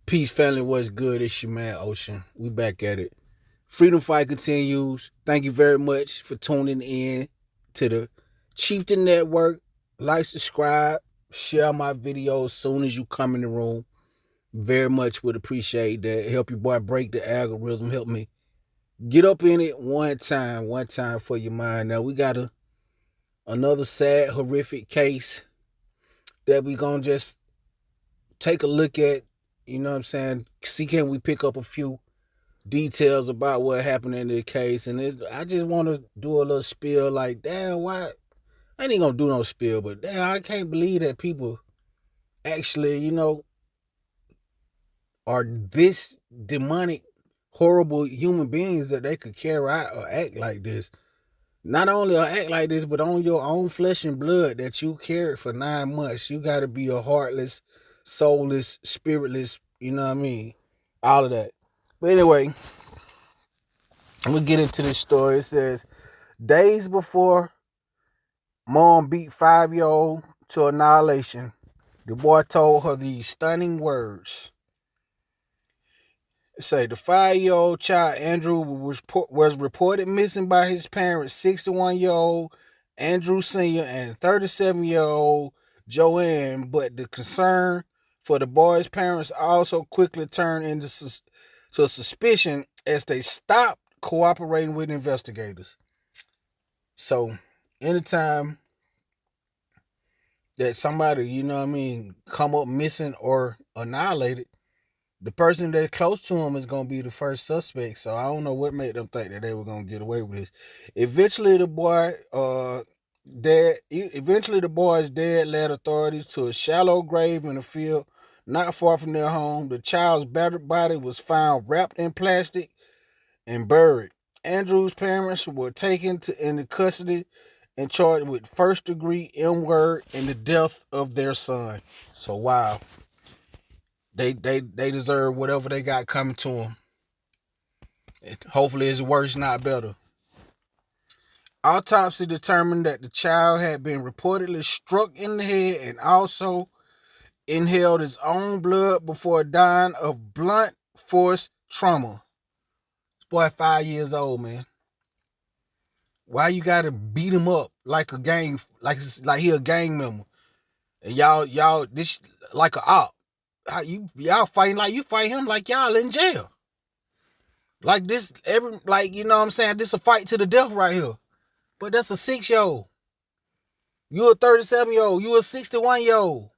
Peace, family. What's good? It's your man, Ocean. We back at it. Freedom Fight continues. Thank you very much for tuning in to the Chieftain Network. Like, subscribe, share my videos as soon as you come in the room. Very much would appreciate that. Help your boy break the algorithm. Help me get up in it one time for your mind. Now we got another sad, horrific case that we gonna just take a look at. You know what I'm saying? See, can we pick up a few details about what happened in the case? And I just want to do a little spiel. Like, damn, why? I ain't gonna do no spiel, but damn, I can't believe that people actually, are this demonic, horrible human beings that they could carry out or act like this. Not only act like this, but on your own flesh and blood that you carried for 9 months. You got to be a heartless, soulless, spiritless, you know what I mean? All of that. But anyway, I'm going to get into this story. It says, days before mom beat 5-year-old to annihilation, the boy told her these stunning words. It say, the 5-year-old child, Andrew, was reported missing by his parents, 61-year-old Andrew Sr. and 37-year-old Joanne, but the concern for the boy's parents also quickly turned into suspicion as they stopped cooperating with investigators. So, anytime that somebody, come up missing or annihilated, the person that's close to him is going to be the first suspect. So I don't know what made them think that they were going to get away with this. Eventually, the boy's dad led authorities to a shallow grave in a field not far from their home. The child's battered body was found wrapped in plastic and buried. Andrew's parents were taken into custody and charged with first-degree M-word in the death of their son. So, wow. They deserve whatever they got coming to them. Hopefully it's worse, not better. Autopsy determined that the child had been reportedly struck in the head and also inhaled his own blood before dying of blunt force trauma. This boy 5 years old, man. Why you gotta beat him up like a gang, like he a gang member? And y'all this like a op. Y'all fighting like you fight him like y'all in jail. Like this, you know what I'm saying? This a fight to the death right here. But that's a 6-year-old. You a 37-year-old. You a 61-year-old.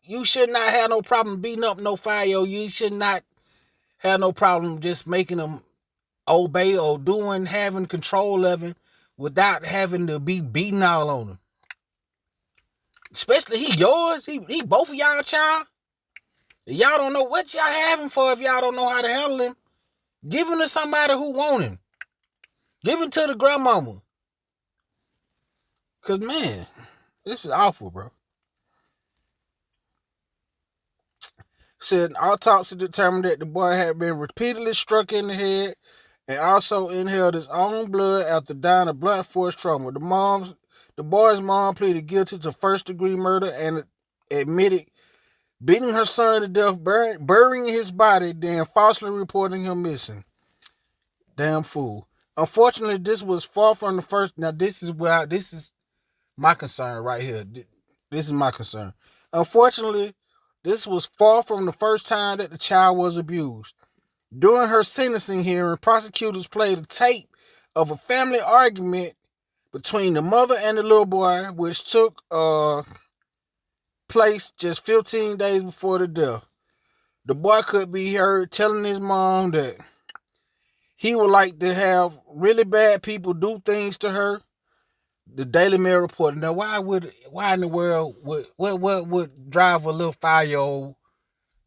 You should not have no problem beating up no 5-year-old. You should not have no problem just making them obey or having control of him without having to be beating all on him. Especially he yours. He both of y'all child. Y'all don't know what y'all have him for if y'all don't know how to handle him. Give him to somebody who want him. Give him to the grandmama. Because, man, this is awful, bro. Said autopsy determined that the boy had been repeatedly struck in the head and also inhaled his own blood after dying of blunt force trauma. The boy's mom pleaded guilty to first-degree murder and admitted beating her son to death, burying his body, then falsely reporting him missing. Damn fool. Unfortunately, this was far from the first. Now, this is my concern right here. This is my concern. Unfortunately, this was far from the first time that the child was abused. During her sentencing hearing, prosecutors played a tape of a family argument between the mother and the little boy, which took place just 15 days before the death. The boy could be heard telling his mom that he would like to have really bad people do things to her. The Daily Mail reported. Now, why in the world what would drive a little 5-year-old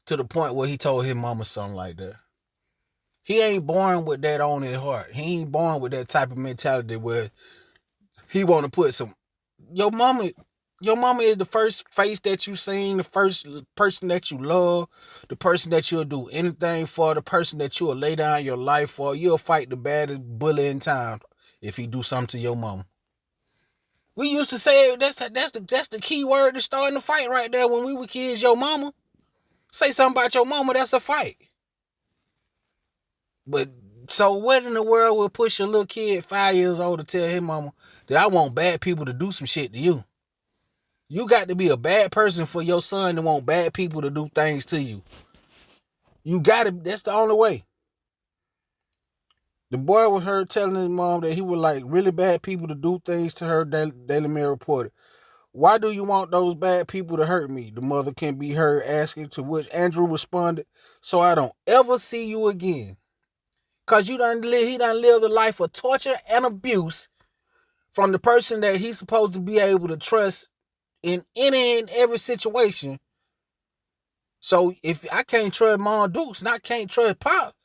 to the point where he told his mama something like that? He ain't born with that on his heart. He ain't born with that type of mentality where he want to put some. Your mama is the first face that you seen, the first person that you love, the person that you'll do anything for, the person that you'll lay down your life for. You'll fight the baddest bully in town if he do something to your mama. We used to say that's the key word to starting the fight right there when we were kids, your mama. Say something about your mama, that's a fight. But so what in the world will push a little kid 5 years old to tell his mama that I want bad people to do some shit to you? You got to be a bad person for your son to want bad people to do things to you. You got to, that's the only way. The boy was heard telling his mom that he would like really bad people to do things to her, Daily Mail reported. Why do you want those bad people to hurt me? The mother can be heard asking, to which Andrew responded, so I don't ever see you again. Because he done lived a life of torture and abuse from the person that he's supposed to be able to trust in any and every situation. So if I can't trust Mom Dukes and I can't trust Pop,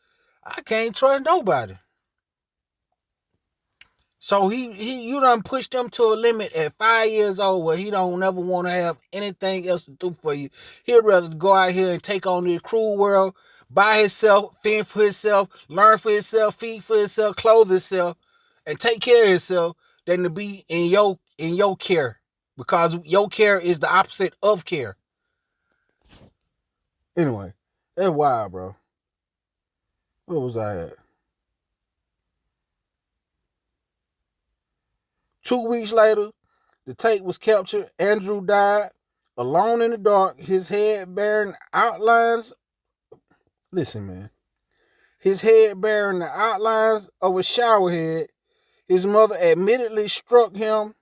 I can't trust nobody. So you done pushed him to a limit at 5 years old where he don't never want to have anything else to do for you. He'd rather go out here and take on this cruel world by himself, fend for himself, learn for himself, feed for himself, clothe himself, and take care of himself than to be in your care. Because your care is the opposite of care. Anyway, that's wild, bro. Where was I at? 2 weeks later, the tape was captured. Andrew died alone in the dark, his head bearing outlines. Listen, man. His head bearing the outlines of a shower head. His mother admittedly struck him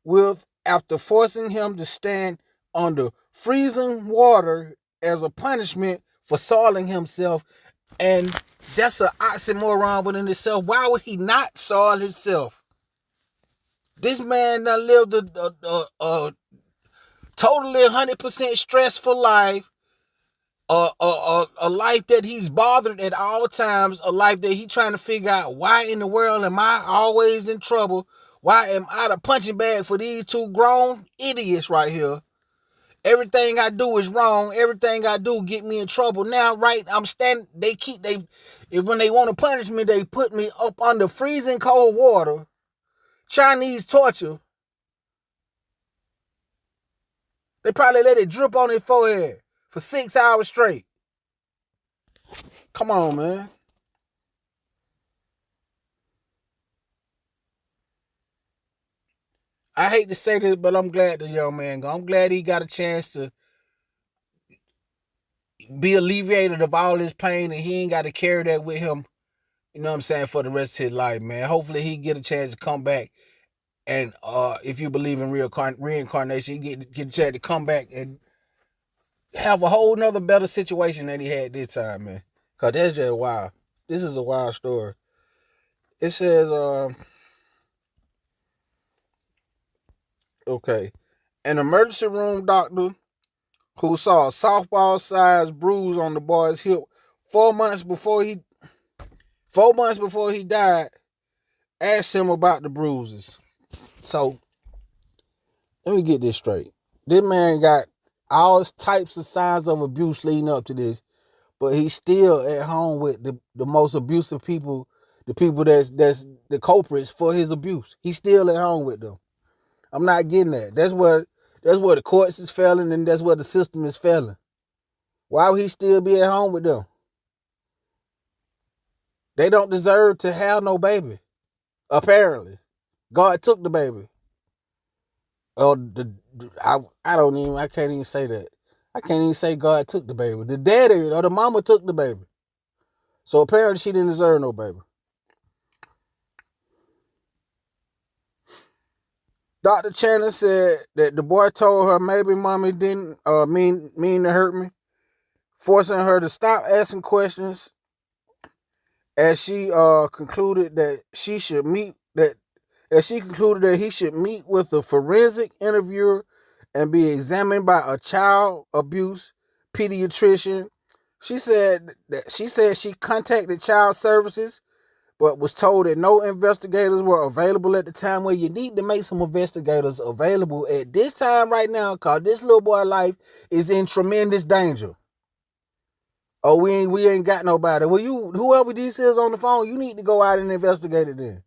with after forcing him to stand under freezing water as a punishment for soiling himself. And that's an oxymoron within itself. Why would he not soil himself? This man done lived a totally 100% stressful life, a life that he's bothered at all times, a life that he's trying to figure out why in the world am I always in trouble? Why am I the punching bag for these two grown idiots right here? Everything I do is wrong. Everything I do get me in trouble. Now, right, I'm standing. When they want to punish me, they put me up under freezing cold water, Chinese torture. They probably let it drip on their forehead for 6 hours straight. Come on, man. I hate to say this, but I'm glad the young man gone. I'm glad he got a chance to be alleviated of all his pain and he ain't got to carry that with him, you know what I'm saying, for the rest of his life, man. Hopefully he get a chance to come back and if you believe in reincarnation, he get a chance to come back and have a whole nother better situation than he had this time, man. Cause that's just wild. This is a wild story. It says, okay, an emergency room doctor who saw a softball-sized bruise on the boy's hip 4 months before he died, asked him about the bruises. So, let me get this straight. This man got all types of signs of abuse leading up to this, but he's still at home with the most abusive people, the people that's the culprits for his abuse. He's still at home with them. I'm not getting that. That's where the courts is failing and that's where the system is failing. Why would he still be at home with them? They don't deserve to have no baby. Apparently. God took the baby. Or I can't even say that. I can't even say God took the baby. The daddy or the mama took the baby. So apparently she didn't deserve no baby. Dr. Chandler said that the boy told her maybe mommy didn't mean to hurt me, forcing her to stop asking questions as she concluded that he should meet with a forensic interviewer and be examined by a child abuse pediatrician. She said she contacted child services, but was told that no investigators were available at the time. Well, you need to make some investigators available at this time right now, because this little boy's life is in tremendous danger. Oh, we ain't got nobody. Well, whoever this is on the phone, you need to go out and investigate it then.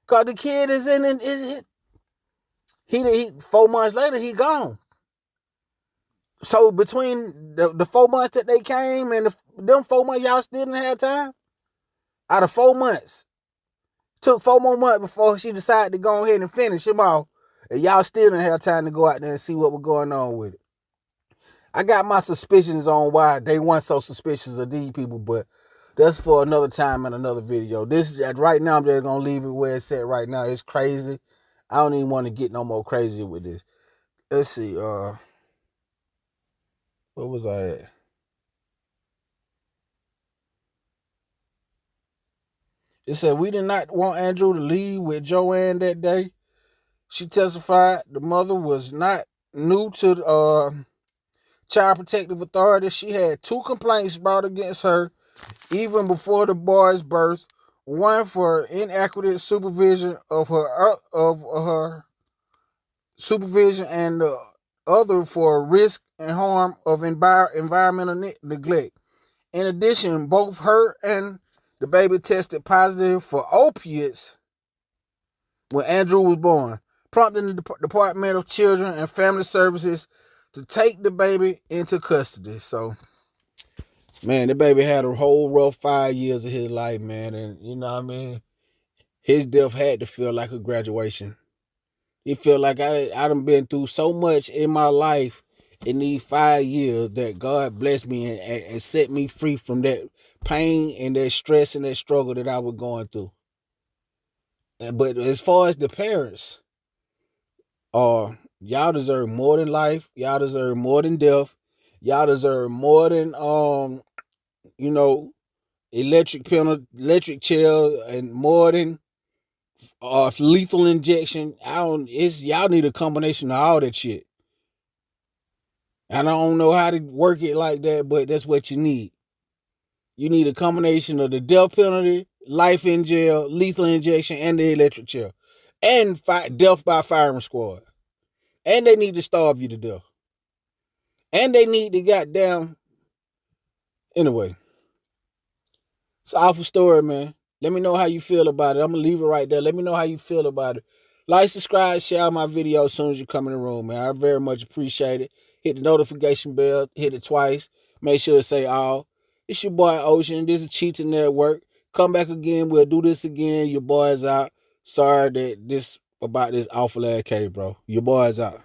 Cause the kid is he 4 months later, he gone. So between the 4 months that they came and them 4 months, y'all still didn't have time? Out of 4 months. Took 4 more months before she decided to go ahead and finish him off. And y'all still didn't have time to go out there and see what was going on with it. I got my suspicions on why they weren't so suspicious of these people, but that's for another time in another video. This right now, I'm just gonna leave it where it's at right now. It's crazy. I don't even want to get no more crazy with this. Let's see. What was I at? It said we did not want Andrew to leave with Joanne that day. She testified the mother was not new to Child Protective Authority. She had 2 complaints brought against her even before the boy's birth. One for inadequate supervision of her supervision, and the other for risk and harm of environmental neglect. In addition, both her and the baby tested positive for opiates when Andrew was born, prompting the Department of Children and Family Services to take the baby into custody. So, man, the baby had a whole rough 5 years of his life, man. And you know what I mean? His death had to feel like a graduation. It felt like I done been through so much in my life in these 5 years that God blessed me and set me free from that pain and that stress and that struggle that I was going through. But as far as the parents, y'all deserve more than life. Y'all deserve more than death. Y'all deserve more than you know, electric chair, and more than lethal injection. Y'all need a combination of all that shit. I don't know how to work it like that, but that's what you need. You need a combination of the death penalty, life in jail, lethal injection, and the electric chair, and death by firing squad. And they need to starve you to death. And they need to goddamn. Anyway, it's an awful story, man. Let me know how you feel about it. I'm going to leave it right there. Let me know how you feel about it. Like, subscribe, share my video as soon as you come in the room, man. I very much appreciate it. Hit the notification bell. Hit it twice. Make sure it say all. It's your boy Ocean. This is Cheating Network. Come back again. We'll do this again. Your boy's out. Sorry that about this awful ass case, bro. Your boy's out.